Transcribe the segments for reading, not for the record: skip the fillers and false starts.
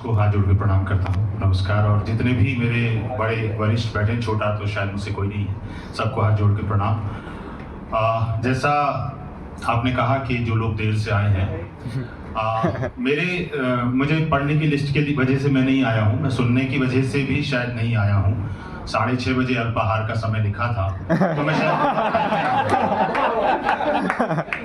को हाथ जोड़ के प्रणाम करता हूँ, नमस्कार। और जितने भी मेरे बड़े वरिष्ठ बैठे, छोटा तो शायद मुझसे कोई नहीं है, सबको हाथ जोड़ के प्रणाम। जैसा आपने कहा कि जो लोग देर से आए हैं, मुझे पढ़ने की लिस्ट की वजह से मैं नहीं आया हूँ, मैं सुनने की वजह से भी शायद नहीं आया हूँ। 6:30 बजे अल्पाहार का समय लिखा था, तो मैं शायद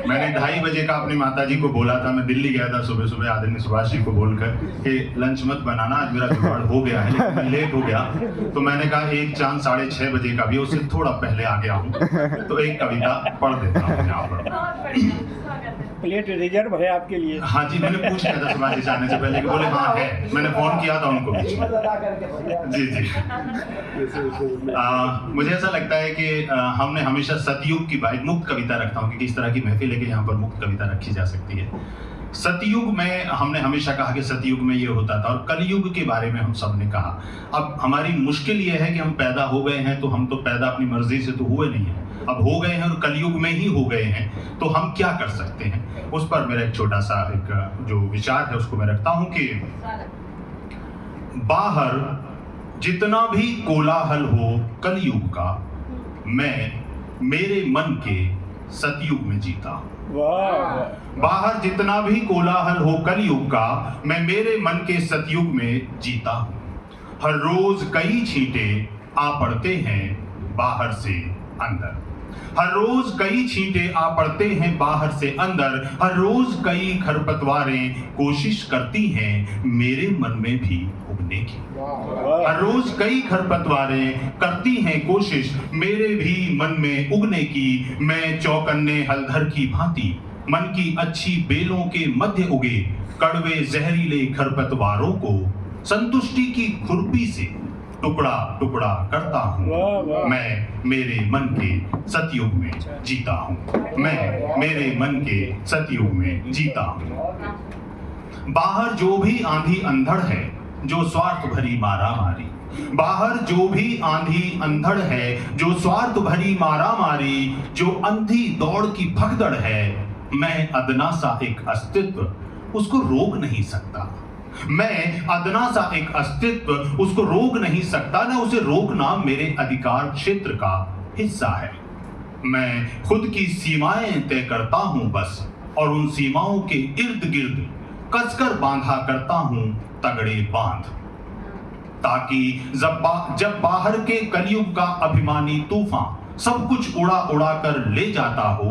मैंने 2:30 बजे का अपनी माताजी को बोला था। मैं दिल्ली गया था सुबह सुबह आदरणीय सुभाष जी को बोलकर कि लंच मत बनाना, आज मेरा जुगाड़ हो गया है, लेकिन मैं लेट हो गया। तो मैंने कहा एक चांद 6:30 बजे का भी, उससे थोड़ा पहले आ गया हूँ, तो एक कविता पढ़ देता हूँ यहाँ पर। प्लेट रिजर्व है आपके लिए। हाँ जी, मैंने पूछ लिया था सुभाष जी से आने से पहले कि बोले हाँ है, मैंने फोन किया था उनको बीच में। जी जी। मुझे ऐसा लगता है कि हमने हमेशा सतयुग की बात, मुक्त कविता रखता हूँ, क्योंकि इस तरह की महफिल है कि यहाँ पर मुक्त कविता रखी जा सकती है। सतयुग में हमने हमेशा कहा कि सतयुग में ये होता था, और कलयुग के बारे में हम सब ने कहा। अब हमारी मुश्किल ये है कि हम पैदा हो गए हैं, तो हम तो पैदा अपनी मर्जी से तो हुए नहीं हैं, अब हो गए हैं और कलयुग में ही हो गए हैं, तो हम क्या कर सकते हैं। उस पर मेरा एक छोटा सा एक जो विचार है उसको मैं रखता हूं कि बाहर जितना भी कोलाहल हो कलयुग का, मैं मेरे मन के सतयुग में जीता हूं। बाहर जितना भी कोलाहल हो कलयुग का, मैं मेरे मन के सतयुग में जीता हूं। हर रोज कई छींटे आ पड़ते हैं बाहर से अंदर, हर रोज कई छींटे आ पड़ते हैं बाहर से अंदर, हर रोज कई खरपतवारें कोशिश करती हैं मेरे मन में भी उगने की। हर रोज कई खरपतवारें करती हैं कोशिश मेरे भी मन में उगने की। मैं चौकन्ने हलधर की भांति मन की अच्छी बेलों के मध्य उगे कड़वे जहरीले खरपतवारों को संतुष्टि की खुरपी से टुकड़ा टुकड़ा करता हूँ। मैं मेरे मन के सतयुग में जीता हूँ, मैं मेरे मन के सतयुग में जीता हूँ। बाहर जो भी आंधी अंधड़ है, जो स्वार्थ भरी मारा मारी, बाहर जो भी आंधी अंधड़ है, जो स्वार्थ भरी मारा मारी, जो अंधी दौड़ की भगदड़ है, मैं अदना सा एक अस्तित्व उसको रोक नहीं सकता। मैं अदना सा एक अस्तित्व उसको रोक नहीं सकता, न उसे रोकना मेरे अधिकार क्षेत्र का हिस्सा है। मैं खुद की सीमाएं तय करता हूं बस, और उन सीमाओं के इर्द गिर्द कसकर बांधा करता हूं तगड़े बांध, ताकि जब बाहर के कलयुग का अभिमानी तूफान सब कुछ उड़ा उड़ा कर ले जाता हो,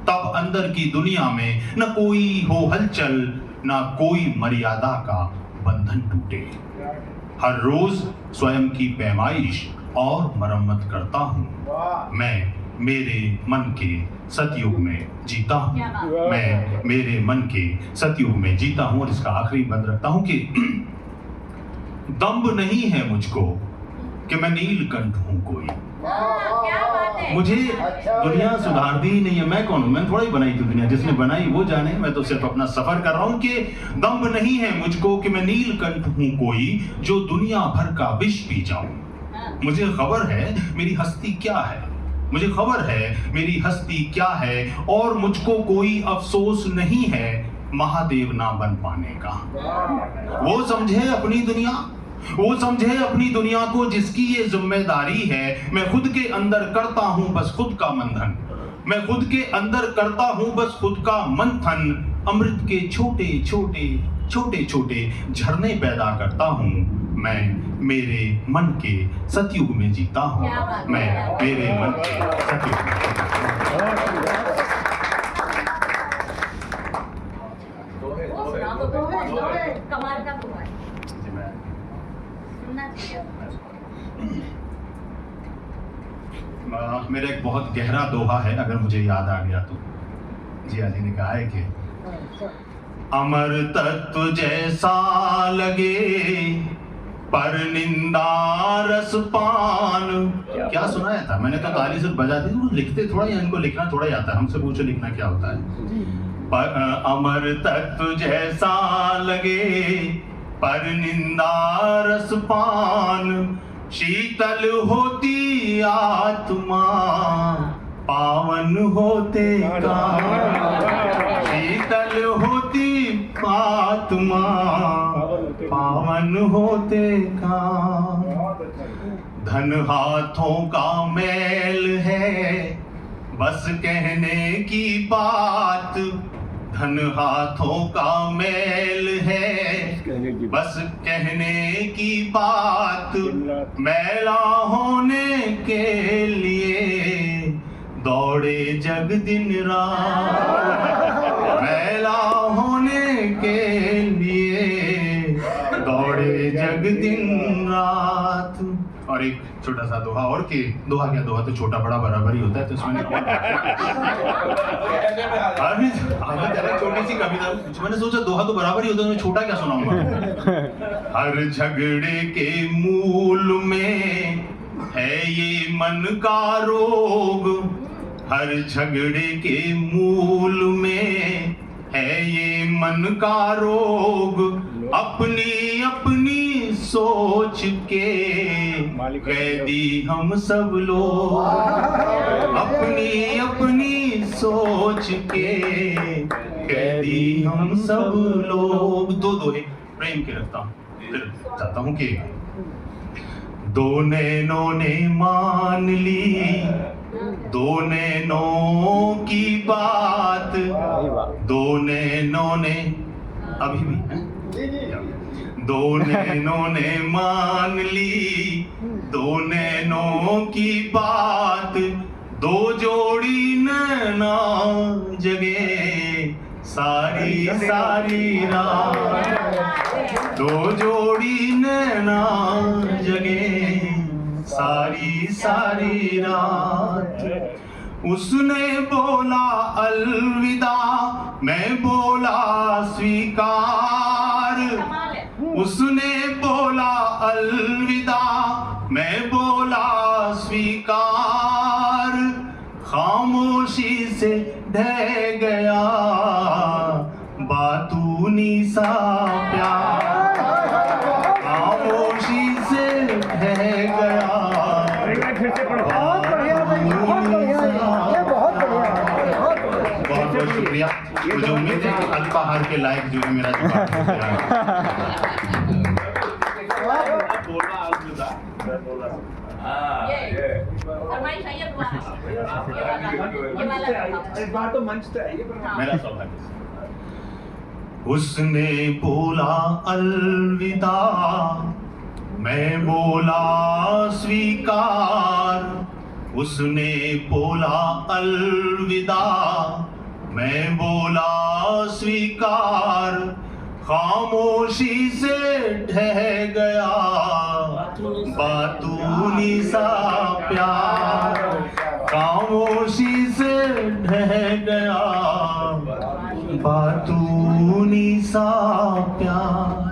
तब अंदर की दुनिया में न कोई हो हलचल, ना कोई मर्यादा का बंधन टूटे। हर रोज स्वयं की पैमाइश और मरम्मत करता हूँ। मैं मेरे मन के सतयुग में जीता हूँ, मैं मेरे मन के सतयुग में जीता हूँ। और इसका आखिरी बंद रखता हूँ कि दम्भ नहीं है मुझको कि मैं नीलकंठ हूँ कोई। मुझे दुनिया सुधार दी नहीं है, मैं कौन हूं, मैं थोड़ा ही बनाई थी दुनिया, जिसने बनाई वो जाने, मैं तो सिर्फ अपना सफर कर रहा हूं। कि दम नहीं है मुझको कि मैं नीलकंठ हूं कोई, जो दुनिया भर का विष पी जाऊं। मुझे खबर है मेरी हस्ती क्या है, मुझे खबर है मेरी हस्ती क्या है, और मुझको कोई अफसोस नहीं है महादेव ना बन पाने का। वो समझे अपनी दुनिया, वो समझे अपनी दुनिया को जिसकी ये जिम्मेदारी है। मैं खुद के अंदर करता हूं बस खुद का मंथन, मैं खुद के अंदर करता हूं बस खुद का मंथन। अमृत के छोटे छोटे छोटे छोटे झरने पैदा करता हूं। मैं मेरे मन के सतयुग में जीता हूं, मैं मेरे मन के सतयुग में मेरा एक बहुत गहरा दोहा है, अगर मुझे याद आ गया तो। जिया जी ने कहा है कि अमर तत्व जैसा लगे पर निंदा रस पान। क्या सुनाया था मैंने, तो ताली से बजा दी। लिखते थोड़ा ही, इनको लिखना थोड़ा ही आता है, हमसे पूछो लिखना क्या होता है। अमर तत्व जैसा लगे पर निंदा रस पान, शीतल होती आत्मा पावन होते कान। शीतल होती आत्मा पावन होते काम। धन हाथों का मैल है बस कहने की बात, धन हाथों का मैल है बस कहने की बात। मैला होने के लिए दौड़े जग दिन रात, मैला होने के लिए दौड़े जग दिन रात। और एक छोटा सा दोहा और के दोहा क्या, दोहा तो छोटा बड़ा बराबर ही होता है, तो इसमें अभी छोटी सी कविता मैंने सोचा दोहा तो बराबर ही होता है, मैं छोटा क्या सुनाऊंगा। हर झगड़े के मूल में है ये मन का रोग, हर झगड़े के मूल में है ये मन का रोग। अपनी अपनी सोच के कैदी हम सब लोग, अपनी अपनी सोच के कैदी हम सब लोग। दो दोहे प्रेम के रखता हूँ, फिर चाहता हूँ कि दो नैनों ने मान ली दो नैनों की बात, दो नैनों ने अभी भी दो नैनों ने मान ली दो नैनों की बात। दो जोड़ी नैना जगे सारी सारी रात, दो जोड़ी नैना जगे सारी सारी रात। उसने बोला अलविदा मैं बोला स्वीकार, उसने बोला अलविदा मैं बोला स्वीकार। खामोशी से ढह गया बातूनी सा प्यार, खामोशी से ढह गया। बहुत बहुत शुक्रिया। मुझे उम्मीद है कि अल्पाहार के लायक जो है मेरा मेरा सौभाग्य। उसने बोला अलविदा मैं बोला स्वीकार, उसने बोला अलविदा मैं बोला स्वीकार। खामोशी से ढह गया बातूनी सा प्यार, खामोशी से ढह गया बातूनी सा प्यार।